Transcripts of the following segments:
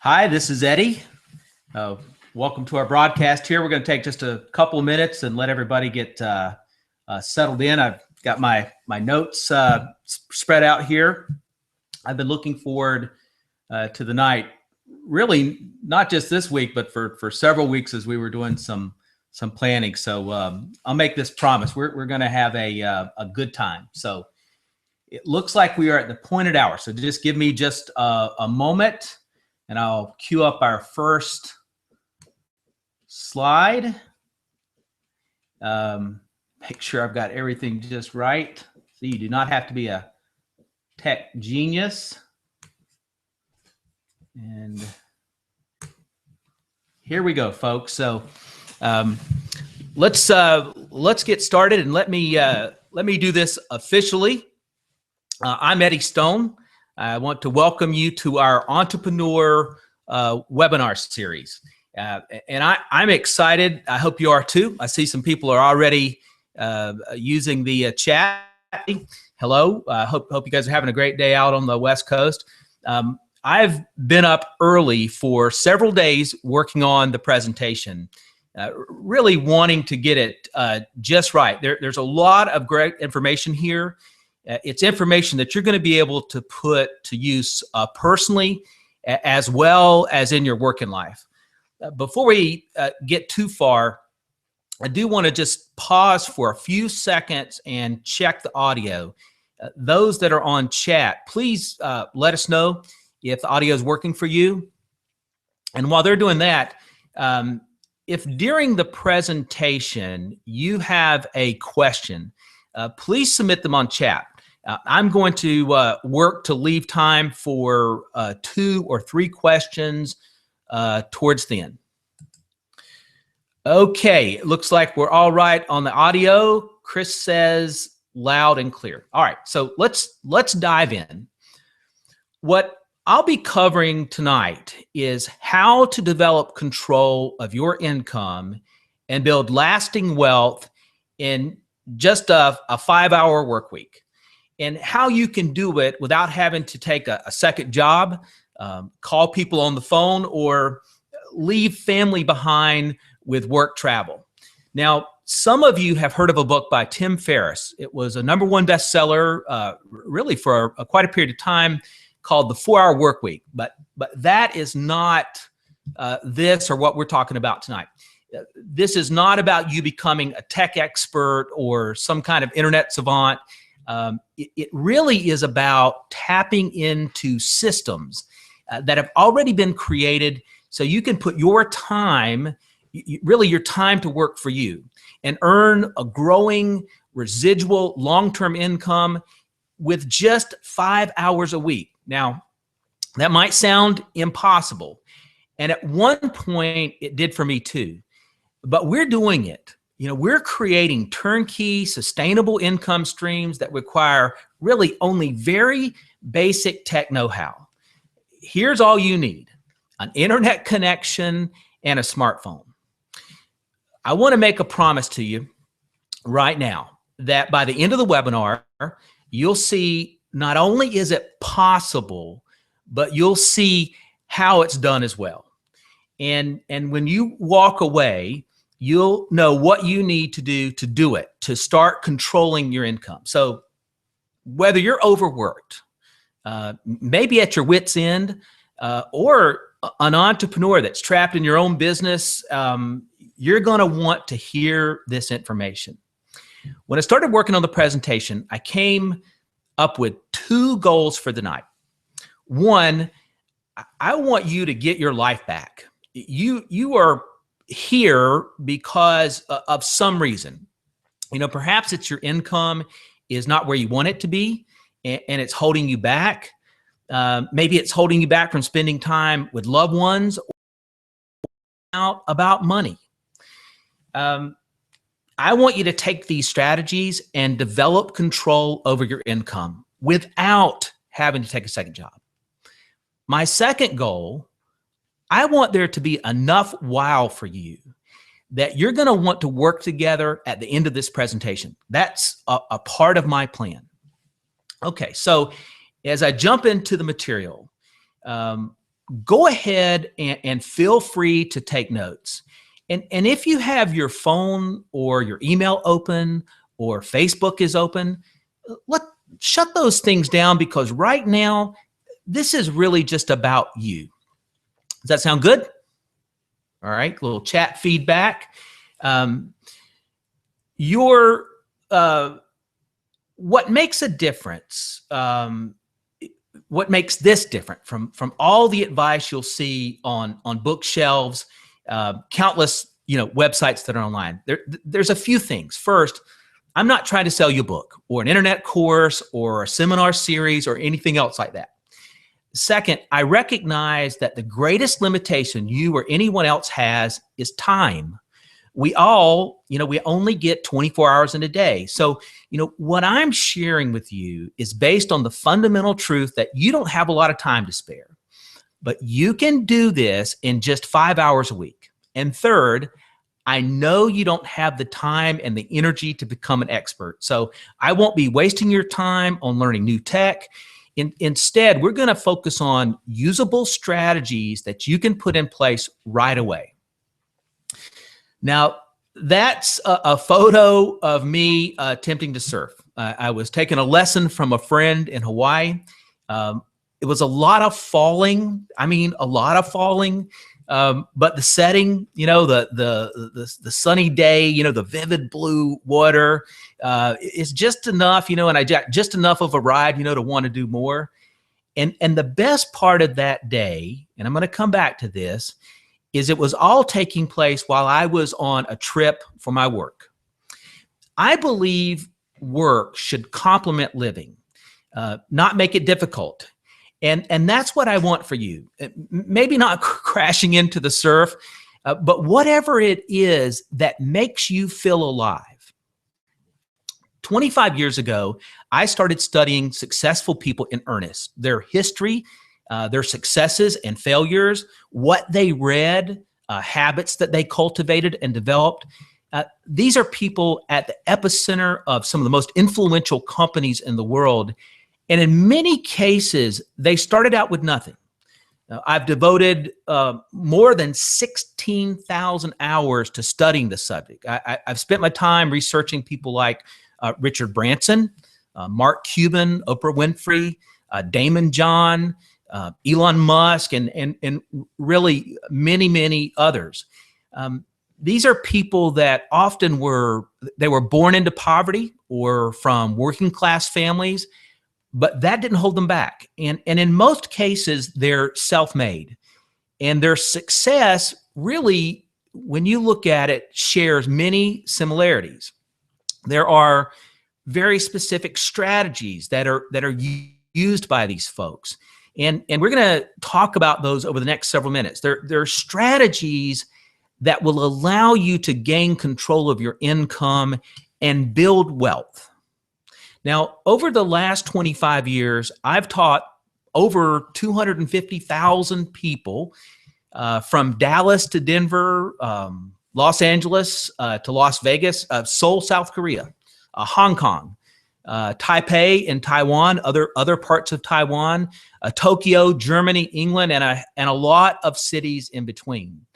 Hi, this is Eddie. Uh, Welcome to our broadcast here. We're going to take just a couple of minutes and let everybody get settled in. I've got my notes spread out here. I've been looking forward to the night, really not just this week, but for several weeks as we were doing some planning. So I'll make this promise. We're going to have a good time. So it looks like we are at the appointed hour. So just give me just a moment. And I'll cue up our first slide. Make sure I've got everything just right. So you do not have to be a tech genius. And here we go, folks. So let's get started, and let me do this officially. I'm Eddie Stone. I want to welcome you to our Entrepreneur webinar series. And I'm excited. I hope you are too. I see some people are already using the chat. Hello. Hope you guys are having a great day out on the West Coast. I've been up early for several days working on the presentation, really wanting to get it just right. There's a lot of great information here. It's information that you're going to be able to put to use personally as well as in your working life. Before we get too far, I do want to just pause for a few seconds and check the audio. Those that are on chat, please let us know if the audio is working for you. And while they're doing that, if during the presentation you have a question, please submit them on chat. I'm going to work to leave time for 2 or 3 questions towards the end. Okay, it looks like we're all right on the audio. Chris says loud and clear. All right, so let's dive in. What I'll be covering tonight is how to develop control of your income and build lasting wealth in just a 5-hour work week, and how you can do it without having to take a second job, call people on the phone, or leave family behind with work travel. Now, some of you have heard of a book by Tim Ferriss. It was a #1 bestseller, really for quite a period of time, called The 4-Hour Workweek. But that is not this or what we're talking about tonight. This is not about you becoming a tech expert or some kind of internet savant. It really is about tapping into systems that have already been created so you can put your time, really your time, to work for you and earn a growing residual long-term income with just 5 hours a week. Now, that might sound impossible, and at one point it did for me too, but we're doing it. We're creating turnkey, sustainable income streams that require really only very basic tech know-how. Here's all you need: an internet connection and a smartphone. I want to make a promise to you right now that by the end of the webinar, you'll see not only is it possible, but you'll see how it's done as well. And when you walk away, you'll know what you need to do it, to start controlling your income. So whether you're overworked, maybe at your wit's end, or an entrepreneur that's trapped in your own business, you're going to want to hear this information. When I started working on the presentation, I came up with 2 goals for the night. One, I want you to get your life back. You are here because of some reason. Perhaps it's your income is not where you want it to be, and it's holding you back. Maybe it's holding you back from spending time with loved ones, or about money. I want you to take these strategies and develop control over your income without having to take a second job. My second goal, I want there to be enough wow for you that you're going to want to work together at the end of this presentation. That's a part of my plan. Okay, so as I jump into the material, go ahead and feel free to take notes. And if you have your phone or your email open or Facebook is open, shut those things down, because right now, this is really just about you. Does that sound good? All right, a little chat feedback. What makes a difference, what makes this different from all the advice you'll see on bookshelves, countless websites that are online. There's a few things. First, I'm not trying to sell you a book or an internet course or a seminar series or anything else like that. Second, I recognize that the greatest limitation you or anyone else has is time. We all, we only get 24 hours in a day. So, what I'm sharing with you is based on the fundamental truth that you don't have a lot of time to spare, but you can do this in just 5 hours a week. And third, I know you don't have the time and the energy to become an expert. So I won't be wasting your time on learning new tech. Instead, we're going to focus on usable strategies that you can put in place right away. Now, that's a photo of me attempting to surf. I was taking a lesson from a friend in Hawaii. It was a lot of falling. I mean, a lot of falling. But the setting, the sunny day, the vivid blue water is just enough, and I got just enough of a ride, to want to do more. And the best part of that day, and I'm going to come back to this, is it was all taking place while I was on a trip for my work. I believe work should complement living, not make it difficult. And that's what I want for you. Maybe not crashing into the surf, but whatever it is that makes you feel alive. 25 years ago, I started studying successful people in earnest, their history, their successes and failures, what they read, habits that they cultivated and developed. These are people at the epicenter of some of the most influential companies in the world. And in many cases, they started out with nothing. I've devoted more than 16,000 hours to studying the subject. I've spent my time researching people like Richard Branson, Mark Cuban, Oprah Winfrey, Damon John, Elon Musk, and really many, many others. These are people that often were born into poverty or from working class families, but that didn't hold them back. And in most cases, they're self-made. And their success really, when you look at it, shares many similarities. There are very specific strategies that are used by these folks. And we're going to talk about those over the next several minutes. There are strategies that will allow you to gain control of your income and build wealth. Now, over the last 25 years, I've taught over 250,000 people from Dallas to Denver, Los Angeles to Las Vegas, Seoul, South Korea, Hong Kong, Taipei in Taiwan, other parts of Taiwan, Tokyo, Germany, England, and a lot of cities in between.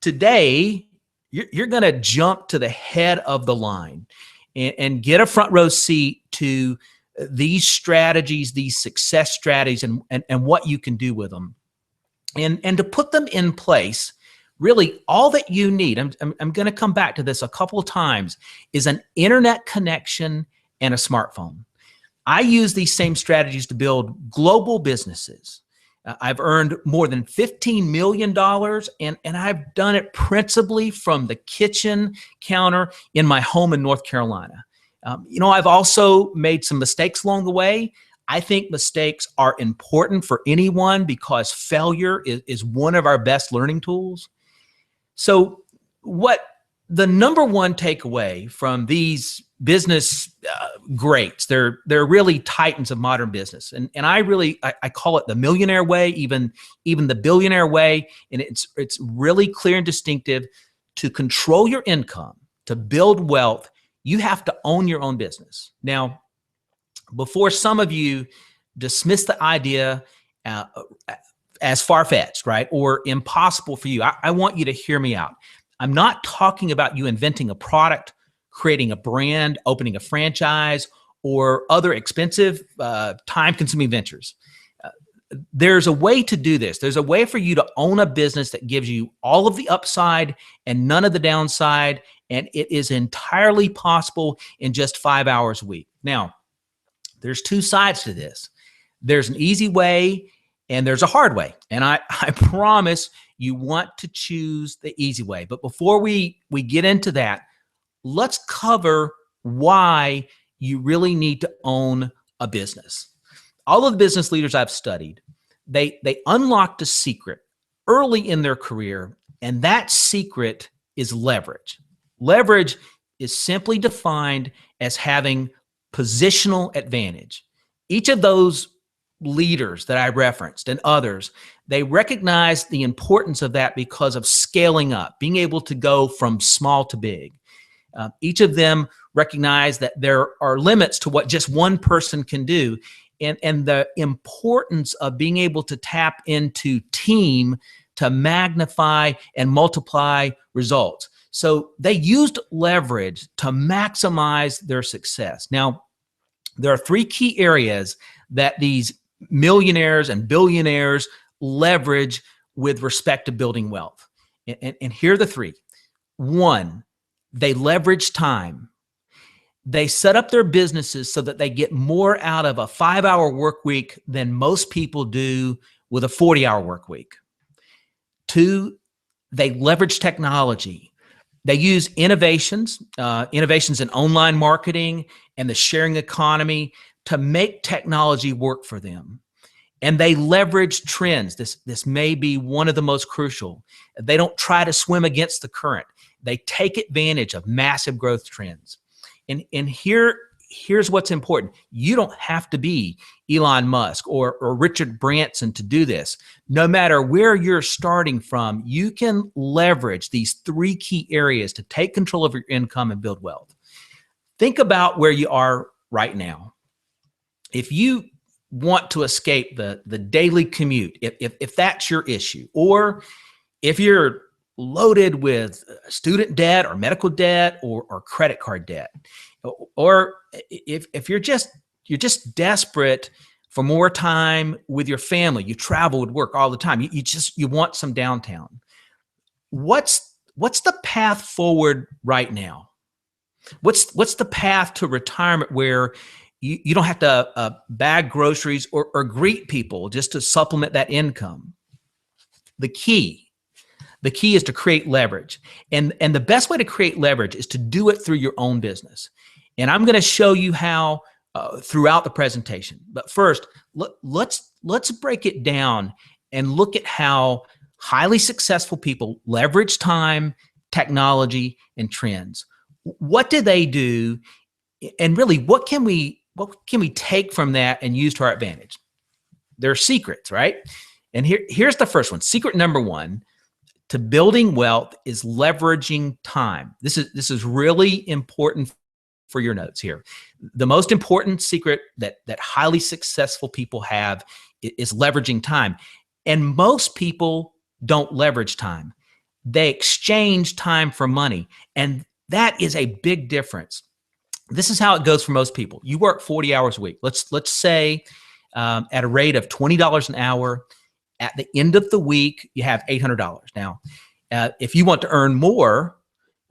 Today, you're going to jump to the head of the line and get a front row seat to these strategies, these success strategies, and what you can do with them. And to put them in place, really all that you need, I'm going to come back to this a couple of times, is an internet connection and a smartphone. I use these same strategies to build global businesses. I've earned more than $15 million, and I've done it principally from the kitchen counter in my home in North Carolina. I've also made some mistakes along the way. I think mistakes are important for anyone because failure is one of our best learning tools. So what the number one takeaway from these business greats, they're really titans of modern business. And I call it the millionaire way, even the billionaire way. And it's really clear and distinctive. To control your income, to build wealth, you have to own your own business. Now, before some of you dismiss the idea as far-fetched, right, or impossible for you, I want you to hear me out. I'm not talking about you inventing a product, creating a brand, opening a franchise, or other expensive, time-consuming ventures. There's a way to do this. There's a way for you to own a business that gives you all of the upside and none of the downside, and it is entirely possible in just 5 hours a week. Now, there's two sides to this. There's an easy way and there's a hard way. And I promise you want to choose the easy way. But before we get into that, let's cover why you really need to own a business. All of the business leaders I've studied, they unlocked a secret early in their career, and that secret is leverage. Leverage is simply defined as having positional advantage. Each of those leaders that I referenced and others, they recognize the importance of that because of scaling up, being able to go from small to big. Each of them recognize that there are limits to what just one person can do, and the importance of being able to tap into team to magnify and multiply results. So they used leverage to maximize their success. Now, there are three key areas that these millionaires and billionaires leverage with respect to building wealth. And here are the three. One, they leverage time. They set up their businesses so that they get more out of a 5-hour work week than most people do with a 40-hour work week. Two, they leverage technology. They use innovations in online marketing and the sharing economy to make technology work for them. And they leverage trends. This may be one of the most crucial. They don't try to swim against the current. They take advantage of massive growth trends. And here's what's important. You don't have to be Elon Musk or Richard Branson to do this. No matter where you're starting from, you can leverage these three key areas to take control of your income and build wealth. Think about where you are right now. If you want to escape the daily commute, if that's your issue, or if you're loaded with student debt or medical debt or credit card debt, or if you're just desperate for more time with your family, you travel with work all the time, you want some downtime. What's the path forward right now? What's the path to retirement where you don't have to bag groceries or greet people just to supplement that income? The key is to create leverage. And the best way to create leverage is to do it through your own business. And I'm going to show you how throughout the presentation. But first, let's break it down and look at how highly successful people leverage time, technology, and trends. What do they do? And really, what can we take from that and use to our advantage? There are secrets, right? And here's the first one. Secret number one to building wealth is leveraging time. This is really important for your notes here. The most important secret that highly successful people have is leveraging time. And most people don't leverage time. They exchange time for money. And that is a big difference. This is how it goes for most people. You work 40 hours a week. Let's say at a rate of $20 an hour. At the end of the week, you have $800. Now, if you want to earn more,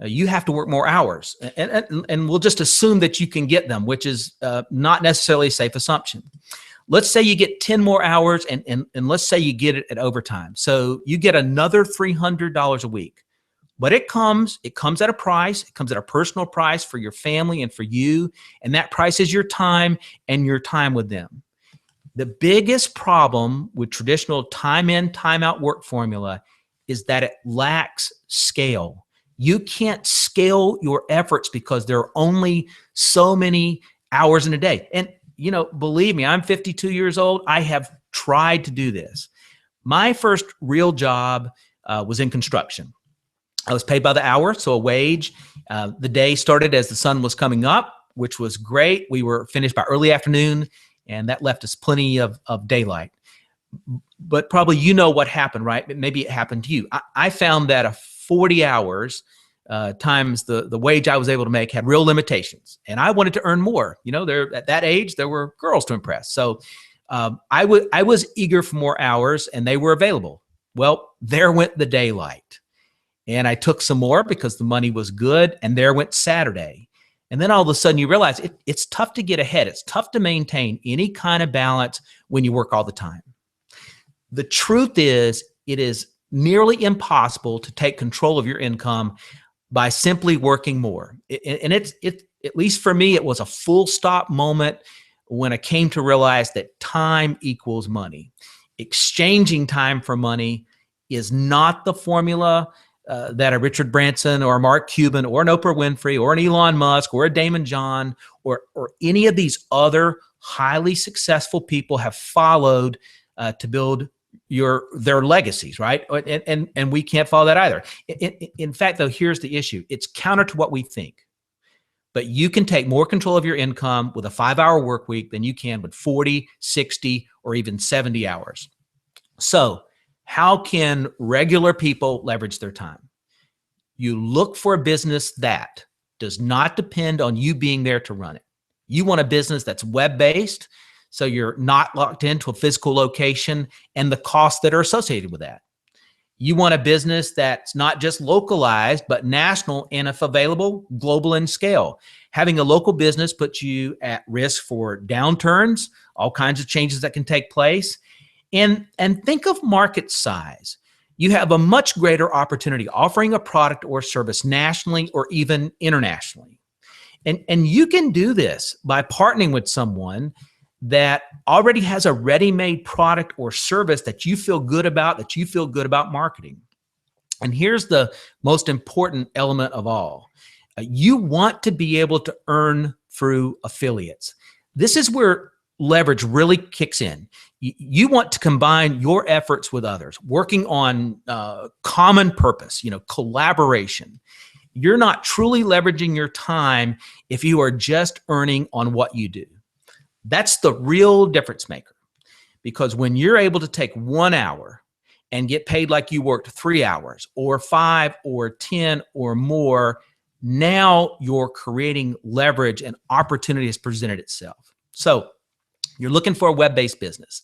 you have to work more hours. And we'll just assume that you can get them, which is not necessarily a safe assumption. Let's say you get 10 more hours, and let's say you get it at overtime. So you get another $300 a week. But it comes at a price. It comes at a personal price for your family and for you. And that price is your time and your time with them. The biggest problem with traditional time in, time out work formula is that it lacks scale. You can't scale your efforts because there are only so many hours in a day. And, believe me, I'm 52 years old. I have tried to do this. My first real job was in construction. I was paid by the hour, so a wage. The day started as the sun was coming up, which was great. We were finished by early afternoon, and that left us plenty of daylight. but probably you know what happened, right? Maybe it happened to you. I found that a 40 hours times the wage I was able to make had real limitations, and I wanted to earn more. There at that age, there were girls to impress, so I was eager for more hours, and they were available. Well, there went the daylight, and I took some more because the money was good, and there went Saturday. And then all of a sudden you realize it's tough to get ahead. It's tough to maintain any kind of balance when you work all the time. The truth is, it is nearly impossible to take control of your income by simply working more. And it's at least for me, it was a full stop moment when I came to realize that time equals money. Exchanging time for money is not the formula that a Richard Branson or a Mark Cuban or an Oprah Winfrey or an Elon Musk or a Damon John or any of these other highly successful people have followed to build their legacies, right? And we can't follow that either. In fact, though, here's the issue. It's counter to what we think. But you can take more control of your income with a 5-hour work week than you can with 40, 60, or even 70 hours. So how can regular people leverage their time? You look for a business that does not depend on you being there to run it. You want a business that's web-based, so you're not locked into a physical location and the costs that are associated with that. You want a business that's not just localized, but national, and if available, global in scale. Having a local business puts you at risk for downturns, all kinds of changes that can take place. And think of market size. You have a much greater opportunity offering a product or service nationally or even internationally. And you can do this by partnering with someone that already has a ready-made product or service that you feel good about marketing. And here's the most important element of all. You want to be able to earn through affiliates. This is where leverage really kicks in. You want to combine your efforts with others, working on common purpose, collaboration. You're not truly leveraging your time if you are just earning on what you do. That's the real difference maker. Because when you're able to take 1 hour and get paid like you worked 3 hours or 5 or 10 or more, now you're creating leverage and opportunity has presented itself. So you're looking for a web-based business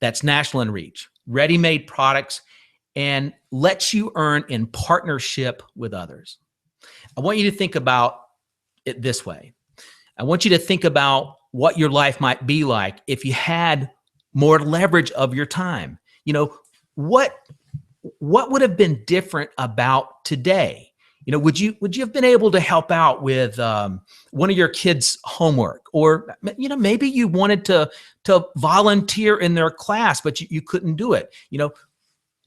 that's national in reach, ready-made products, and lets you earn in partnership with others. I want you to think about it this way. I want you to think about what your life might be like if you had more leverage of your time. What would have been different about today? Would you have been able to help out with one of your kids' homework, or maybe you wanted to volunteer in their class, but you couldn't do it.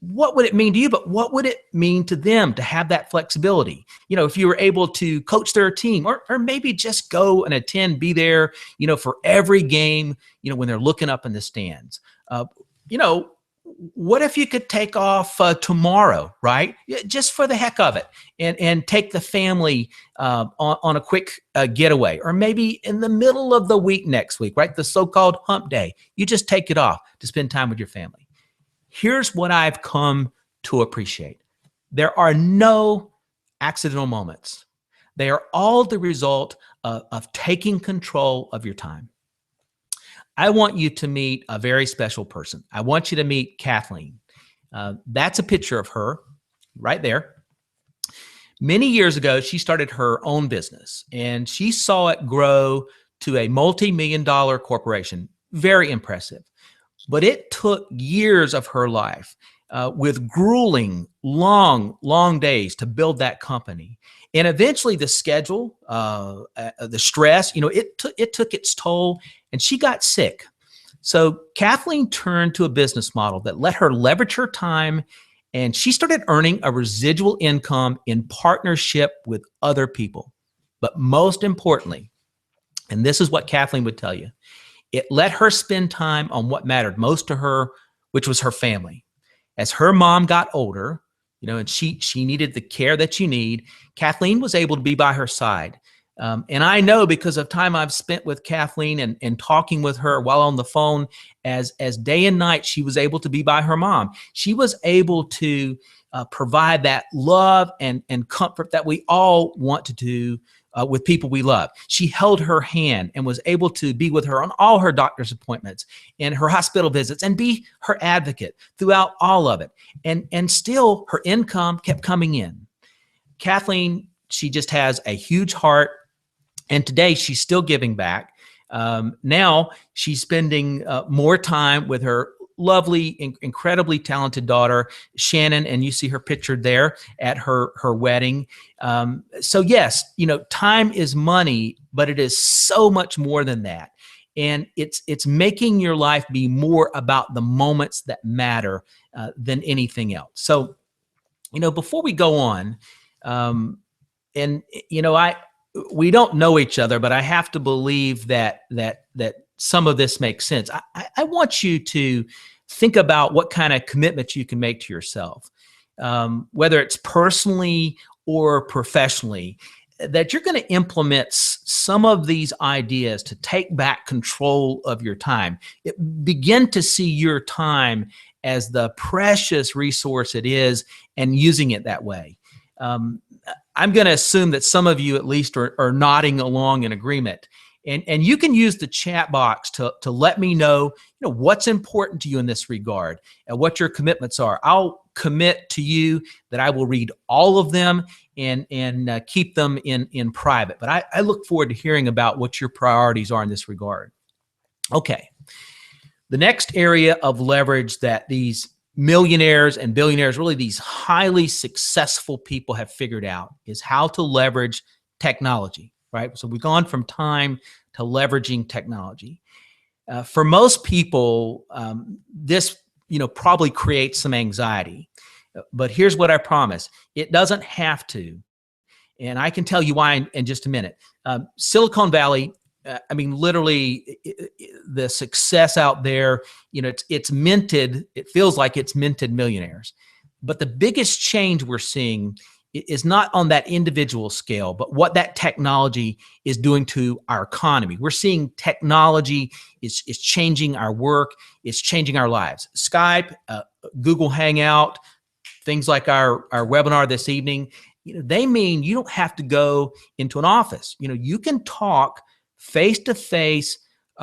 What would it mean to you, but what would it mean to them to have that flexibility? If you were able to coach their team, or maybe just go and attend, be there, for every game, when they're looking up in the stands. What if you could take off tomorrow, right? Just for the heck of it, and take the family on a quick getaway, or maybe in the middle of the week next week, right? The so-called hump day. You just take it off to spend time with your family. Here's what I've come to appreciate. There are no accidental moments. They are all the result of taking control of your time. I want you to meet a very special person. I want you to meet Kathleen. That's a picture of her right there. Many years ago, she started her own business, and she saw it grow to a multi-million-dollar corporation. Very impressive. But it took years of her life with grueling, long days to build that company. And eventually the schedule, the stress, it took its toll, and she got sick. So Kathleen turned to a business model that let her leverage her time, and she started earning a residual income in partnership with other people. But most importantly, and this is what Kathleen would tell you, it let her spend time on what mattered most to her, which was her family. As her mom got older, and she needed the care that you need, Kathleen was able to be by her side. And I know because of time I've spent with Kathleen and talking with her while on the phone, as day and night she was able to be by her mom. She was able to provide that love and comfort that we all want to do with people we love. She held her hand and was able to be with her on all her doctor's appointments and her hospital visits and be her advocate throughout all of it. And still her income kept coming in. Kathleen, she just has a huge heart. And today she's still giving back. Now she's spending more time with her lovely, incredibly talented daughter, Shannon, and you see her pictured there at her wedding. So yes, time is money, but it is so much more than that. And it's making your life be more about the moments that matter than anything else. So, before we go on, we don't know each other, but I have to believe that some of this makes sense. I want you to think about what kind of commitments you can make to yourself, whether it's personally or professionally, that you're going to implement some of these ideas to take back control of your time. Begin to see your time as the precious resource it is and using it that way. I'm going to assume that some of you at least are nodding along in agreement. And you can use the chat box to let me know, what's important to you in this regard and what your commitments are. I'll commit to you that I will read all of them and keep them in private. But I look forward to hearing about what your priorities are in this regard. Okay. The next area of leverage that these millionaires and billionaires, really these highly successful people, have figured out is how to leverage technology, right? So we've gone from time to leveraging technology. For most people, this probably creates some anxiety. But here's what I promise. It doesn't have to. And I can tell you why in just a minute. Silicon Valley, literally the success out there, it's minted, it feels like it's minted millionaires. But the biggest change we're seeing is not on that individual scale, but what that technology is doing to our economy. We're seeing technology is changing our work, it's changing our lives. Skype, Google Hangout, things like our webinar this evening, they mean you don't have to go into an office. You can talk face-to-face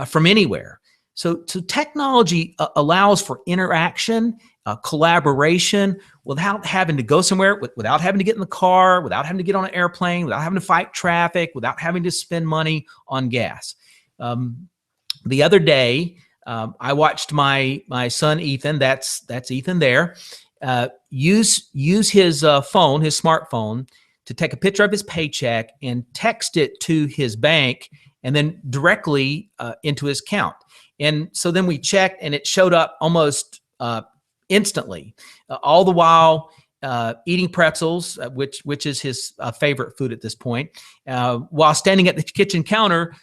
from anywhere. So technology allows for interaction, collaboration without having to go somewhere, without having to get in the car, without having to get on an airplane, without having to fight traffic, without having to spend money on gas. The other day, I watched my son Ethan, that's Ethan there, use his phone, his smartphone, to take a picture of his paycheck and text it to his bank and then directly into his account. And so then we checked and it showed up almost instantly, all the while eating pretzels, which is his favorite food at this point, while standing at the kitchen counter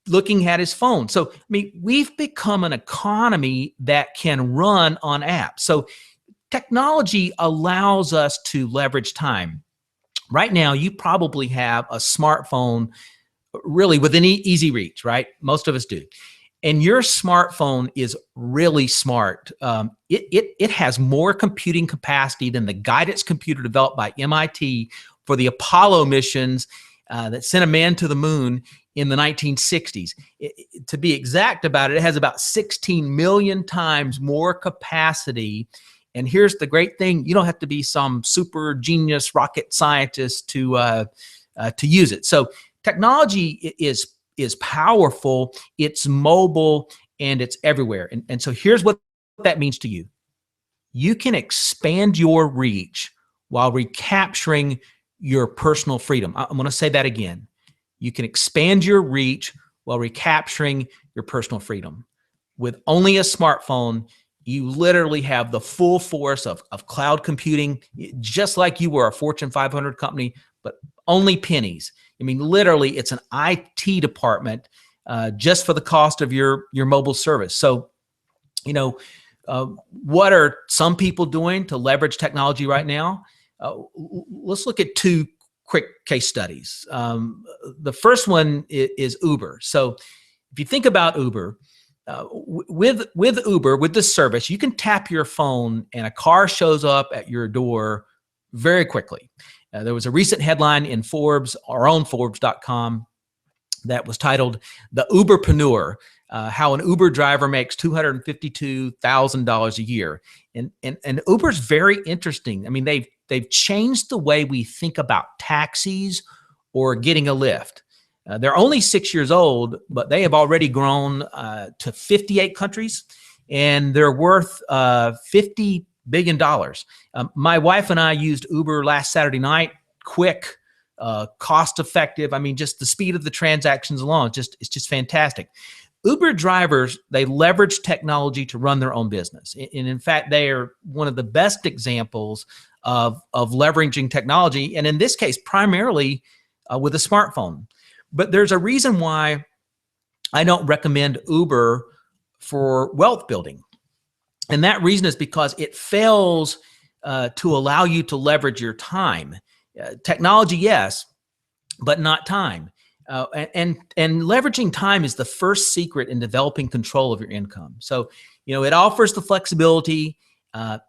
looking at his phone. So, we've become an economy that can run on apps. So technology allows us to leverage time. Right now, you probably have a smartphone really within easy reach, right? Most of us do. And your smartphone is really smart. It has more computing capacity than the guidance computer developed by MIT for the Apollo missions that sent a man to the moon in the 1960s. To be exact about it, it has about 16 million times more capacity. And here's the great thing: you don't have to be some super genius rocket scientist to use it. So technology is powerful, it's mobile, and it's everywhere. And so here's what that means to you. You can expand your reach while recapturing your personal freedom. I'm going to say that again. You can expand your reach while recapturing your personal freedom. With only a smartphone, you literally have the full force of cloud computing, just like you were a Fortune 500 company, but only pennies. Literally, it's an IT department just for the cost of your mobile service. So, what are some people doing to leverage technology right now? Let's look at two quick case studies. The first one is Uber. So if you think about Uber, with Uber, with this service, you can tap your phone and a car shows up at your door very quickly. There was a recent headline in Forbes, our own Forbes.com, that was titled "The Uberpreneur: How an Uber Driver Makes $252,000 a Year." And Uber's very interesting. I mean, they've changed the way we think about taxis or getting a lift. They're only 6 years old, but they have already grown to 58 countries, and they're worth $50 billion. My wife and I used Uber last Saturday night. Quick, cost effective. I mean, just the speed of the transactions alone, it's just fantastic. Uber drivers, they leverage technology to run their own business. And in fact, they are one of the best examples of leveraging technology. And in this case, primarily with a smartphone. But there's a reason why I don't recommend Uber for wealth building. And that reason is because it fails to allow you to leverage your time. Technology, yes, but not time. And leveraging time is the first secret in developing control of your income. So, it offers the flexibility.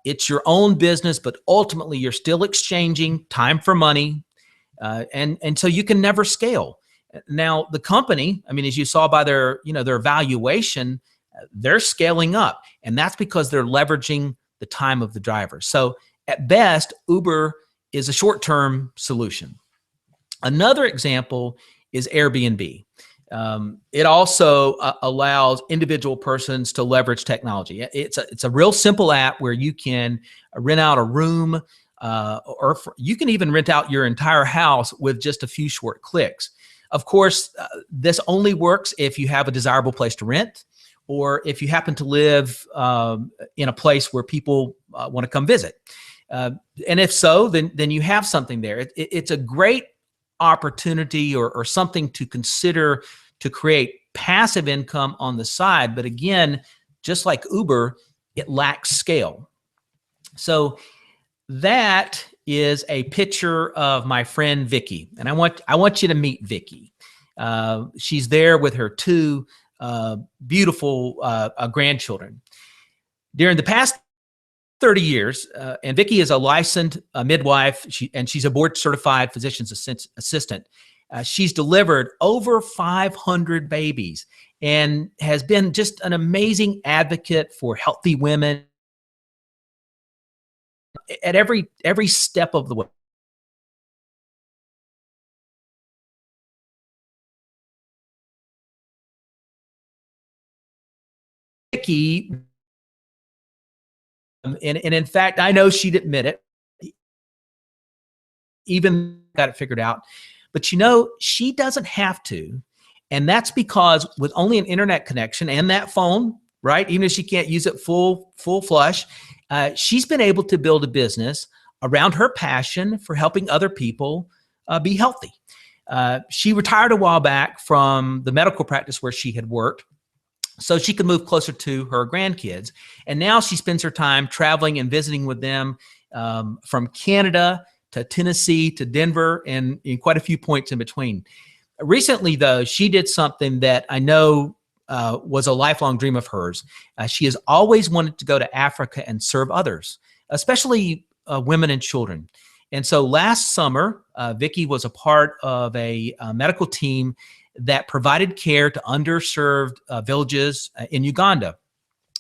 It's your own business, but ultimately you're still exchanging time for money. And so you can never scale. Now, the company, I mean, as you saw by their valuation, they're scaling up. And that's because they're leveraging the time of the driver. So at best, Uber is a short-term solution. Another example is Airbnb. It also allows individual persons to leverage technology. It's a real simple app where you can rent out a room, you can even rent out your entire house with just a few short clicks. Of course, this only works if you have a desirable place to rent, or if you happen to live in a place where people want to come visit. And if so, then you have something there. It's a great opportunity or something to consider to create passive income on the side. But again, just like Uber, it lacks scale. So that is a picture of my friend Vicky, and I want you to meet Vicky. She's there with her two beautiful grandchildren. During the past 30 years, and Vicky is a licensed midwife, she's a board-certified physician's assistant. She's delivered over 500 babies and has been just an amazing advocate for healthy women at every step of the way. Vicky, and in fact, I know she'd admit it, even got it figured out, but she doesn't have to. And that's because with only an internet connection and that phone, right, even if she can't use it full flush, she's been able to build a business around her passion for helping other people be healthy. She retired a while back from the medical practice where she had worked so she could move closer to her grandkids. And now she spends her time traveling and visiting with them from Canada to Tennessee to Denver and in quite a few points in between. Recently, though, she did something that I know was a lifelong dream of hers. She has always wanted to go to Africa and serve others, especially women and children. And so last summer, Vicky was a part of a medical team that provided care to underserved villages in Uganda.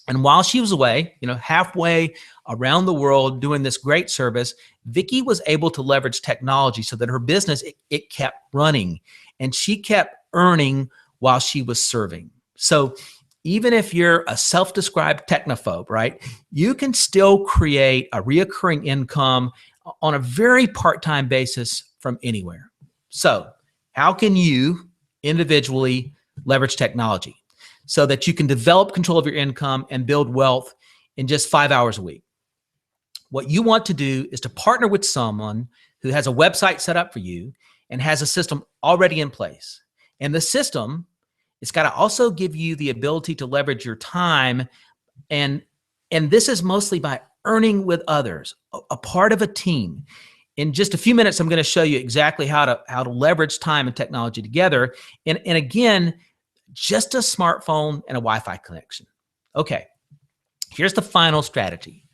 And while she was away, halfway around the world doing this great service, Vicky was able to leverage technology so that her business, it kept running and she kept earning while she was serving. So even if you're a self-described technophobe, right, you can still create a reoccurring income on a very part-time basis from anywhere. So how can you individually leverage technology so that you can develop control of your income and build wealth in just 5 hours a week? What you want to do is to partner with someone who has a website set up for you and has a system already in place. And the system, it's got to also give you the ability to leverage your time. And this is mostly by earning with others, a part of a team. In just a few minutes, I'm going to show you exactly how to leverage time and technology together. And again, just a smartphone and a Wi-Fi connection. Okay, here's the final strategy: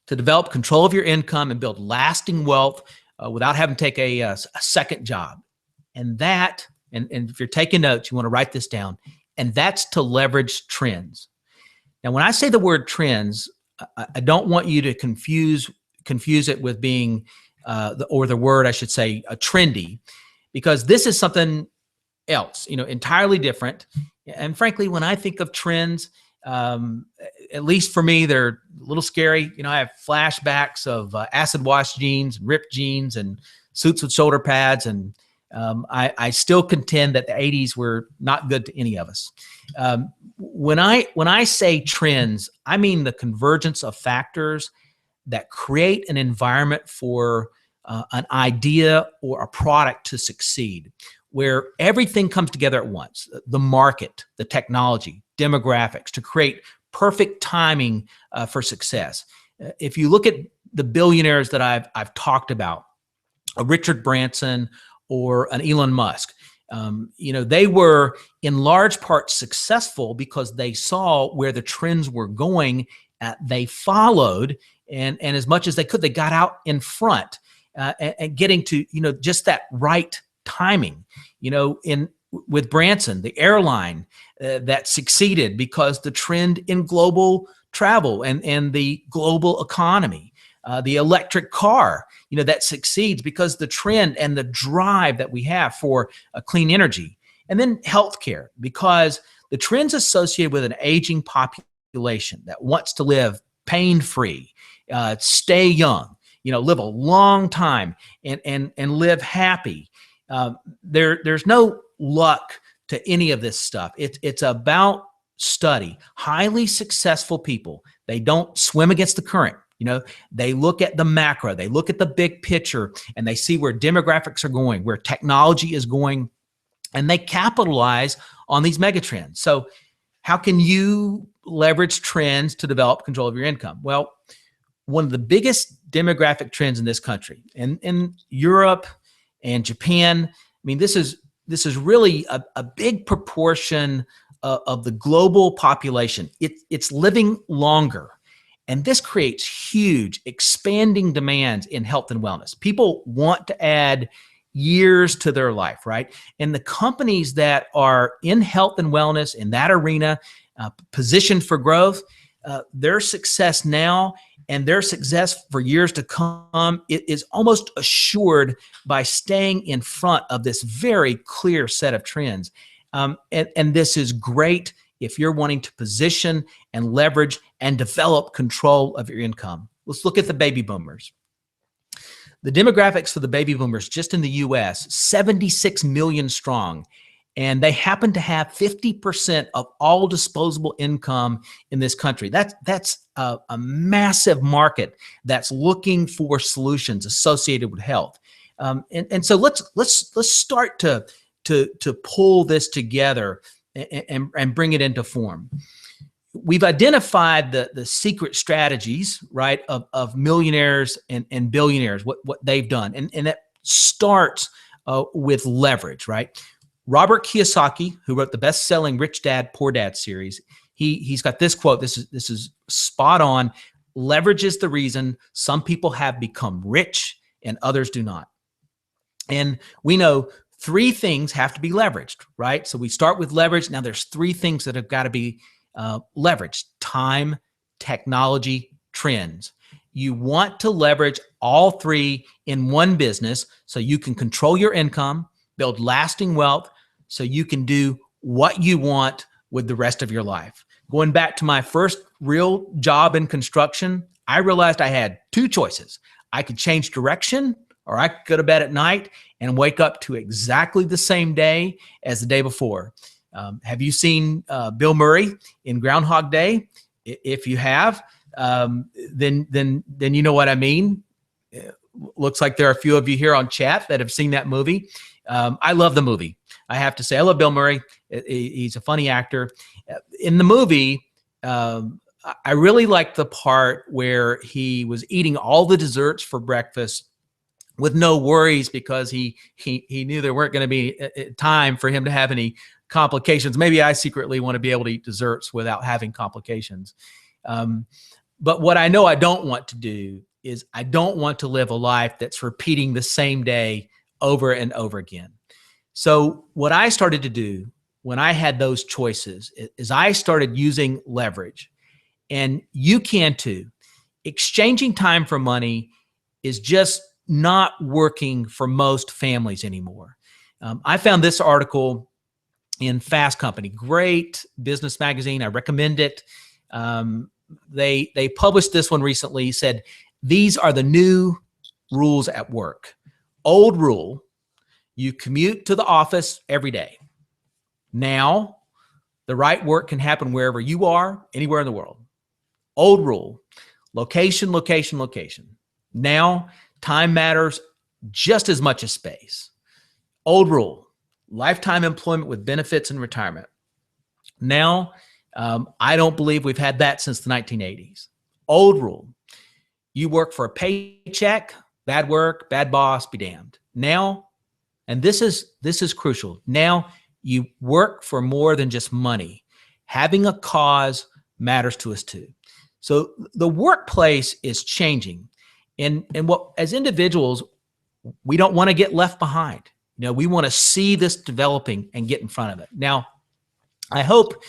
to develop control of your income and build lasting wealth without having to take a second job. And that, and if you're taking notes, you want to write this down, and that's to leverage trends. Now, when I say the word trends, I don't want you to confuse it with being, the word I should say, trendy, because this is something else, entirely different. And frankly, when I think of trends, at least for me, they're a little scary. I have flashbacks of acid wash jeans, ripped jeans, and suits with shoulder pads. And I still contend that the 80s were not good to any of us. When I say trends, I mean the convergence of factors that create an environment for an idea or a product to succeed, where everything comes together at once: the market, the technology, demographics, to create perfect timing for success. If you look at the billionaires that I've talked about, a Richard Branson or an Elon Musk, they were in large part successful because they saw where the trends were going. They followed, and as much as they could, they got out in front, and getting to just that right timing. With Branson, the airline that succeeded because the trend in global travel and the global economy, the electric car, that succeeds because the trend and the drive that we have for clean energy. And then healthcare, because the trends associated with an aging population that wants to live pain-free, stay young, live a long time and live happy. There's no luck to any of this stuff. It's about study. Highly successful people, they don't swim against the current. They look at the macro, they look at the big picture, and they see where demographics are going, where technology is going, and they capitalize on these megatrends. So how can you leverage trends to develop control of your income? Well, one of the biggest demographic trends in this country, and in Europe and Japan, this is really a big proportion of the global population. It's living longer. And this creates huge, expanding demands in health and wellness. People want to add years to their life, right? And the companies that are in health and wellness, in that arena, positioned for growth, their success now and their success for years to come, it is almost assured by staying in front of this very clear set of trends. And this is great if you're wanting to position and leverage and develop control of your income. Let's look at the baby boomers. The demographics for the baby boomers just in the US, 76 million strong, and they happen to have 50% of all disposable income in this country. That's a massive market that's looking for solutions associated with health. And so let's start to pull this together and bring it into form. We've identified the secret strategies, right, of millionaires and billionaires, what they've done. And that starts with leverage, right? Robert Kiyosaki, who wrote the best-selling Rich Dad, Poor Dad series, he's got this quote. This is spot on. Leverage is the reason some people have become rich and others do not. And we know three things have to be leveraged, right? So we start with leverage. Now there's three things that have got to be leveraged: time, technology, trends. You want to leverage all three in one business so you can control your income, build lasting wealth, so you can do what you want with the rest of your life. Going back to my first real job in construction, I realized I had two choices. I could change direction, or I could go to bed at night and wake up to exactly the same day as the day before. Have you seen Bill Murray in Groundhog Day? If you have, then you know what I mean. Looks like there are a few of you here on chat that have seen that movie. I love the movie. I have to say, I love Bill Murray. He's a funny actor. In the movie, I really liked the part where he was eating all the desserts for breakfast with no worries because he knew there weren't going to be time for him to have any complications. Maybe I secretly want to be able to eat desserts without having complications. But what I know I don't want to do is I don't want to live a life that's repeating the same day over and over again. So what I started to do when I had those choices is I started using leverage, and you can too. Exchanging time for money is just not working for most families anymore. I found this article in Fast Company, great business magazine. I recommend it. They published this one recently, said, these are the new rules at work. Old rule, you commute to the office every day. Now, the right work can happen wherever you are, anywhere in the world. Old rule, location, location, location. Now, time matters just as much as space. Old rule, lifetime employment with benefits and retirement. Now, I don't believe we've had that since the 1980s. Old rule, you work for a paycheck, bad work, bad boss, be damned. Now, and this is crucial, now you work for more than just money. Having a cause matters to us too. So the workplace is changing. And what, as individuals, we don't want to get left behind. We want to see this developing and get in front of it. Now, I hope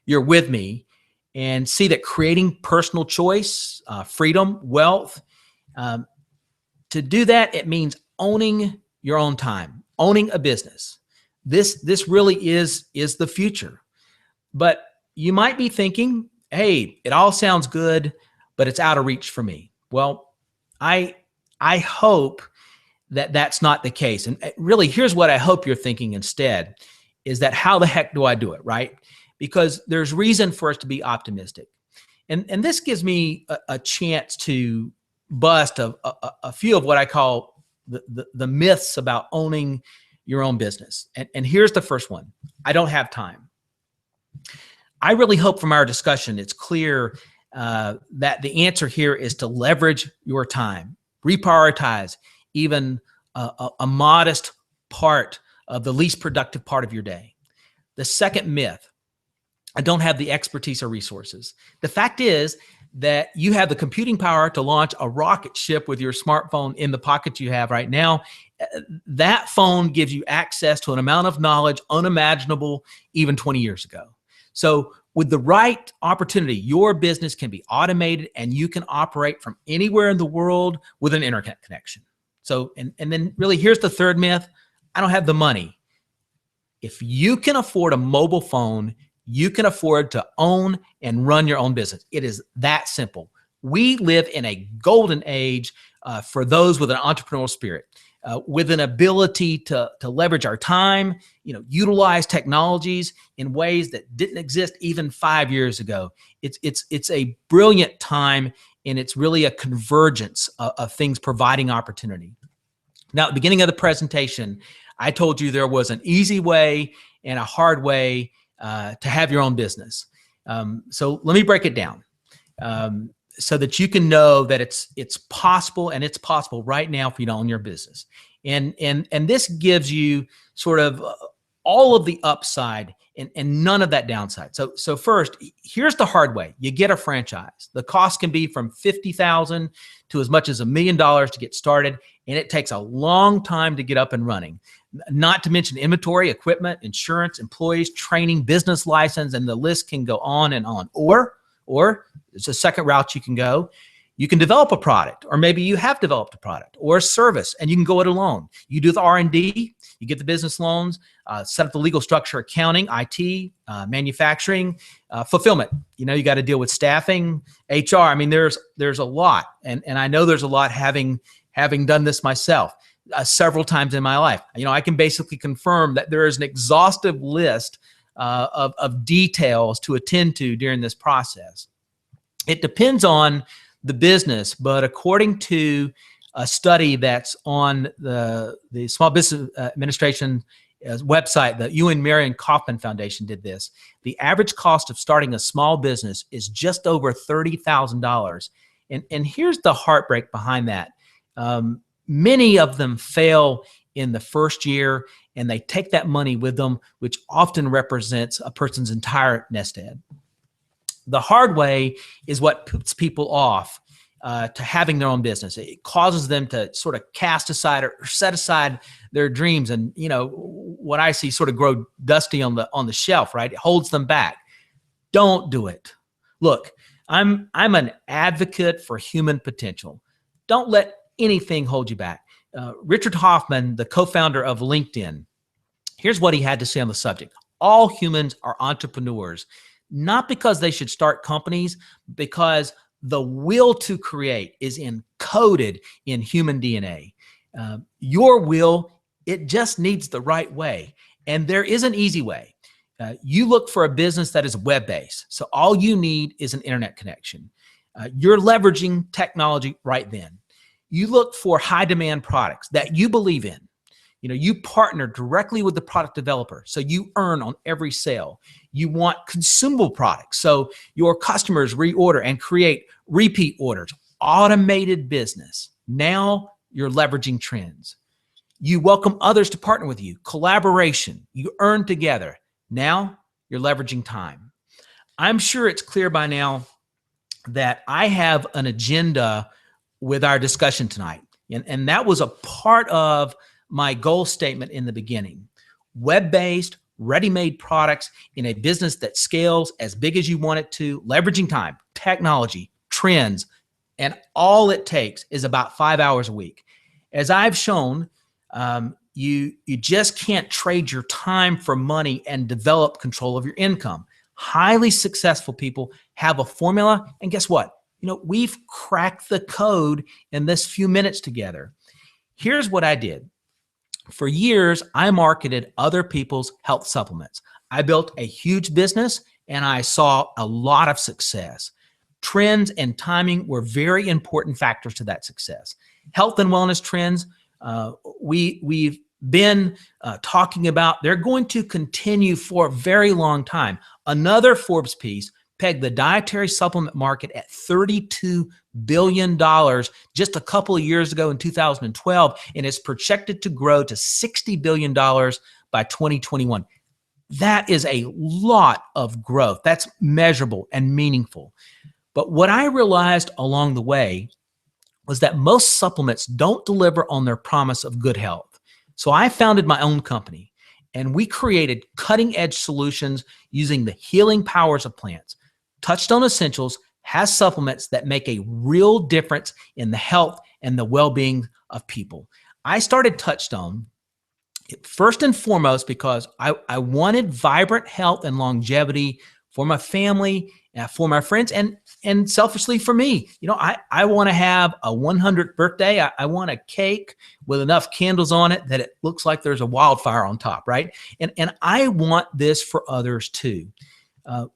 you're with me and see that creating personal choice, freedom, wealth, to do that, it means owning your own time, owning a business. This really is the future. But you might be thinking, hey, it all sounds good, but it's out of reach for me. Well, I hope that that's not the case. And really, here's what I hope you're thinking instead, is that how the heck do I do it, right? Because there's reason for us to be optimistic. And this gives me a chance to bust a few of what I call the myths about owning your own business. And here's the first one. I don't have time. I really hope from our discussion, it's clear that the answer here is to leverage your time, reprioritize even a modest part of the least productive part of your day. The second myth, I don't have the expertise or resources. The fact is that you have the computing power to launch a rocket ship with your smartphone in the pocket you have right now. That phone gives you access to an amount of knowledge unimaginable even 20 years ago. So with the right opportunity, your business can be automated and you can operate from anywhere in the world with an internet connection. So, and then really here's the third myth. I don't have the money. If you can afford a mobile phone, you can afford to own and run your own business. It is that simple. We live in a golden age for those with an entrepreneurial spirit, with an ability to leverage our time, utilize technologies in ways that didn't exist even 5 years ago. It's a brilliant time, and it's really a convergence of things providing opportunity. Now, at the beginning of the presentation, I told you there was an easy way and a hard way to have your own business. So let me break it down so that you can know that it's possible, and it's possible right now for you to own your business. And this gives you sort of all of the upside and none of that downside. So first, here's the hard way. You get a franchise. The cost can be from $50,000 to as much as $1 million to get started, and it takes a long time to get up and running. Not to mention inventory, equipment, insurance, employees, training, business license, and the list can go on and on. Or it's a second route you can go. You can develop a product, or maybe you have developed a product or a service, and you can go it alone. You do the R&D, you get the business loans, set up the legal structure, accounting, IT, manufacturing, fulfillment. You got to deal with staffing, HR. I mean, there's a lot, and I know there's a lot having done this myself several times in my life. I can basically confirm that there is an exhaustive list of details to attend to during this process. It depends on the business, but according to a study that's on the Small Business Administration website, the Ewan Marion Hoffman Foundation did this. The average cost of starting a small business is just over $30,000. And here's the heartbreak behind that. Many of them fail in the first year, and they take that money with them, which often represents a person's entire nest egg. The hard way is what puts people off to having their own business. It causes them to sort of cast aside or set aside their dreams, and what I see sort of grow dusty on the shelf. Right, it holds them back. Don't do it. Look, I'm an advocate for human potential. Don't let anything hold you back. Richard Hoffman, the co-founder of LinkedIn, here's what he had to say on the subject. All humans are entrepreneurs, not because they should start companies, because the will to create is encoded in human DNA. Your will, it just needs the right way. And there is an easy way. You look for a business that is web-based. So all you need is an internet connection. You're leveraging technology right then. You look for high demand products that you believe in. You partner directly with the product developer, so you earn on every sale. You want consumable products, so your customers reorder and create repeat orders. Automated business. Now you're leveraging trends. You welcome others to partner with you. Collaboration. You earn together. Now you're leveraging time. I'm sure it's clear by now that I have an agenda with our discussion tonight. And that was a part of my goal statement in the beginning. Web-based, ready-made products in a business that scales as big as you want it to, leveraging time, technology, trends, and all it takes is about 5 hours a week. As I've shown, you just can't trade your time for money and develop control of your income. Highly successful people have a formula, and guess what? We've cracked the code in this few minutes together. Here's what I did. For years, I marketed other people's health supplements. I built a huge business, and I saw a lot of success. Trends and timing were very important factors to that success. Health and wellness trends, we've been talking about, they're going to continue for a very long time. Another Forbes piece pegged the dietary supplement market at $32 billion just a couple of years ago in 2012, and is projected to grow to $60 billion by 2021. That is a lot of growth. That's measurable and meaningful. But what I realized along the way was that most supplements don't deliver on their promise of good health. So I founded my own company, and we created cutting-edge solutions using the healing powers of plants. Touchstone Essentials has supplements that make a real difference in the health and the well-being of people. I started Touchstone first and foremost because I wanted vibrant health and longevity for my family, for my friends, and selfishly for me. I want to have a 100th birthday. I want a cake with enough candles on it that it looks like there's a wildfire on top, right? And I want this for others too.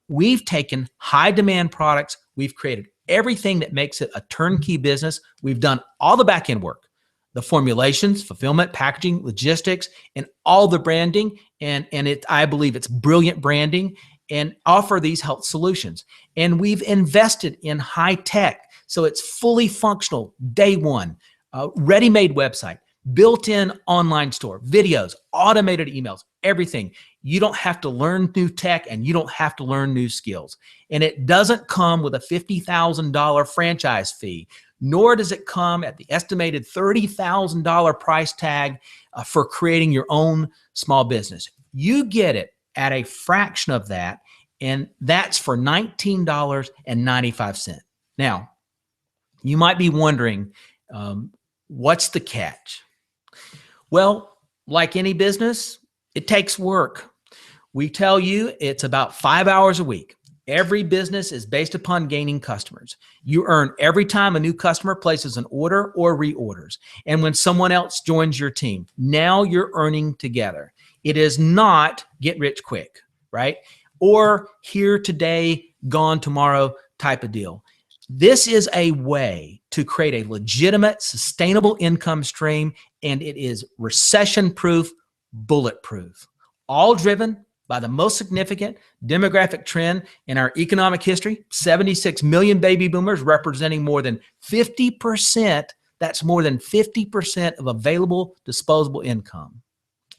We've taken high demand products. We've created everything that makes it a turnkey business. We've done all the back end work, the formulations, fulfillment, packaging, logistics, and all the branding. And I believe it's brilliant branding, and offer these health solutions. And we've invested in high tech, so it's fully functional day one, ready-made website, built-in online store, videos, automated emails, everything. You don't have to learn new tech, and you don't have to learn new skills. And it doesn't come with a $50,000 franchise fee, nor does it come at the estimated $30,000 price tag for creating your own small business. You get it at a fraction of that, and that's for $19.95. Now, you might be wondering, what's the catch? Well, like any business, it takes work. We tell you it's about 5 hours a week. Every business is based upon gaining customers. You earn every time a new customer places an order or reorders. And when someone else joins your team, now you're earning together. It is not get rich quick, right? Or here today, gone tomorrow type of deal. This is a way to create a legitimate, sustainable income stream, and it is recession-proof, bulletproof, all driven by the most significant demographic trend in our economic history, 76 million baby boomers representing more than 50% That's more than 50% of available disposable income.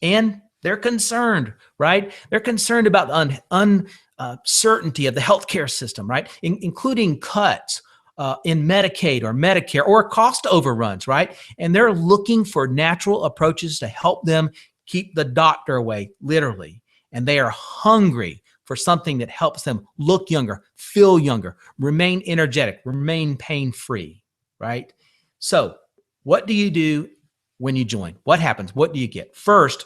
And they're concerned, right? They're concerned about the uncertainty of the healthcare system, right? Including cuts in Medicaid or Medicare or cost overruns, right? And they're looking for natural approaches to help them keep the doctor away, literally. And they are hungry for something that helps them look younger, feel younger, remain energetic, remain pain-free, right? So what do you do when you join? What happens? What do you get? First,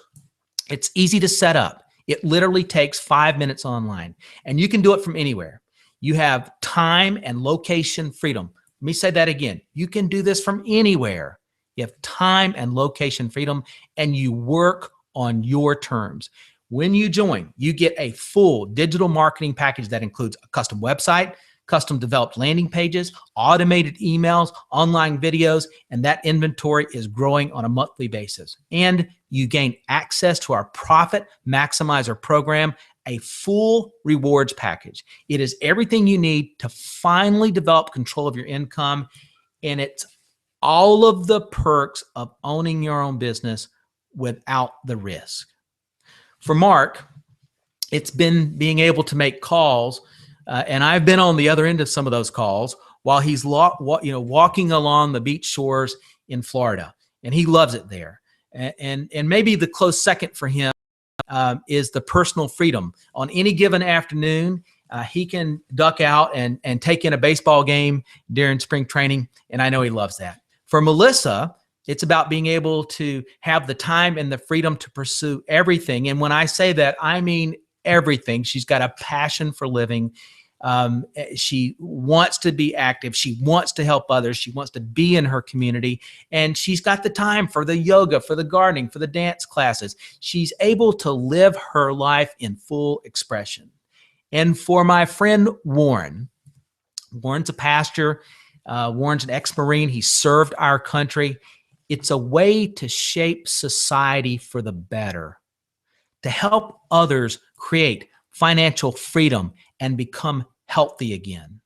it's easy to set up. It literally takes 5 minutes online, and you can do it from anywhere. You have time and location freedom. Let me say that again. You can do this from anywhere. You have time and location freedom, and you work on your terms. When you join, you get a full digital marketing package that includes a custom website, custom developed landing pages, automated emails, online videos, and that inventory is growing on a monthly basis. And you gain access to our Profit Maximizer program, a full rewards package. It is everything you need to finally develop control of your income, and it's all of the perks of owning your own business without the risk. For Mark, it's been being able to make calls, and I've been on the other end of some of those calls while he's walking along the beach shores in Florida, and he loves it there. And maybe the close second for him is the personal freedom. On any given afternoon, he can duck out and take in a baseball game during spring training, and I know he loves that. For Melissa, it's about being able to have the time and the freedom to pursue everything. And when I say that, I mean everything. She's got a passion for living. She wants to be active. She wants to help others. She wants to be in her community. And she's got the time for the yoga, for the gardening, for the dance classes. She's able to live her life in full expression. And for my friend Warren, Warren's a pastor. Warren's an ex-Marine. He served our country. It's a way to shape society for the better, to help others create financial freedom and become healthy again.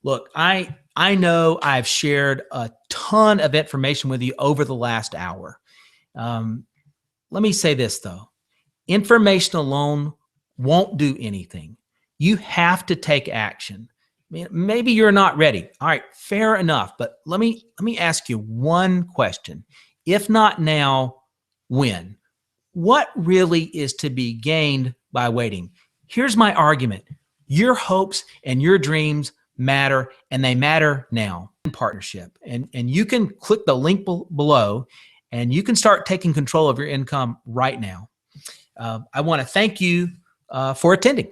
Look, I know I've shared a ton of information with you over the last hour. Let me say this, though. Information alone won't do anything. You have to take action. Maybe you're not ready. All right, fair enough. But let me ask you one question. If not now, when? What really is to be gained by waiting? Here's my argument. Your hopes and your dreams matter, and they matter now in partnership. And you can click the link below, and you can start taking control of your income right now. I want to thank you for attending.